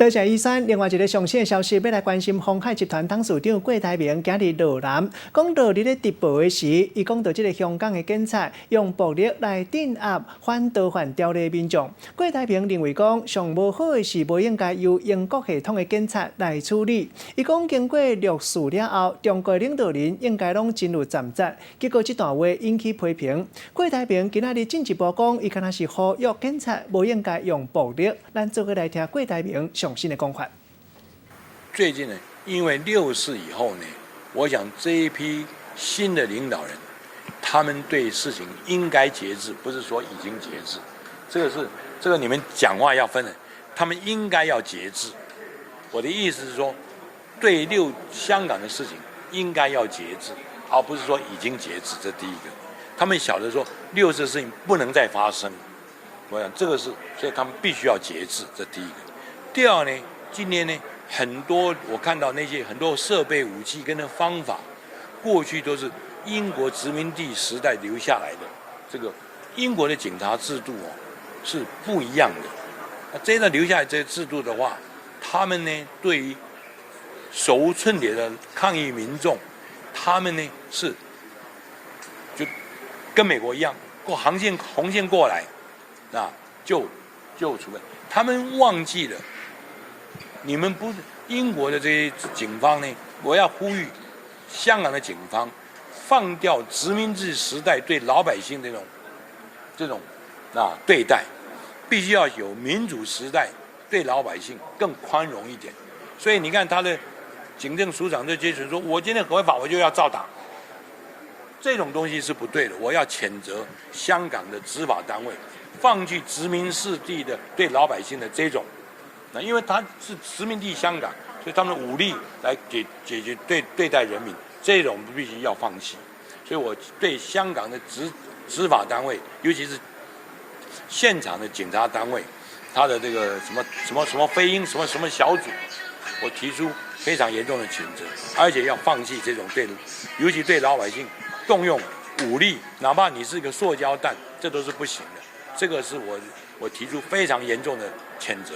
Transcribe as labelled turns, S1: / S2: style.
S1: 多谢医生。另外一个上新的消息，要来关心鸿海集团董事长郭台铭今日落南，讲到伫咧直播的时，伊讲到即个香港的警察用暴力来镇压反盗犯条例民众。郭台铭认为讲，上无好的是无应该由英国系统的警察来处理。伊讲经过历史了后，中国领导人应该拢真有站责。结果这段话引起批评。郭台铭今仔日进一步讲，伊敢若是呼吁警察无应该用暴力。咱做伙来听郭台铭上新的讲法。
S2: 最近呢，因为6·4以后呢，我想这一批新的领导人，他们对事情应该节制，不是说已经节制。这个你们讲话要分的，他们应该要节制。我的意思是说，对香港的事情应该要节制，而不是说已经节制。这第一个，他们晓得说6·4的事情不能再发生。我想这个是，所以他们必须要节制，这第一个。第二呢，今年呢，很多我看到那些很多设备、武器跟那方法，过去都是英国殖民地时代留下来的。这个英国的警察制度是不一样的。那这样留下来这些制度的话，他们呢对于手无寸铁的抗议民众，他们呢是就跟美国一样，过红线过来。就处分，他们忘记了，你们不是英国的这些警方呢？我要呼吁香港的警方放掉殖民制时代对老百姓的这种对待，必须要有民主时代对老百姓更宽容一点。所以你看他的警政署长就接触说，我今天合法我就要照打，这种东西是不对的。我要谴责香港的执法单位。放弃殖民世地的对老百姓的这种，因为他是殖民地香港，所以他们的武力来解决对待人民，这种必须要放弃。所以我对香港的执法单位，尤其是现场的警察单位，他的这个什么飞鹰什么小组，我提出非常严重的谴责，而且要放弃这种尤其对老百姓动用武力，哪怕你是一个塑胶弹，这都是不行的。这个是我提出非常严重的谴责。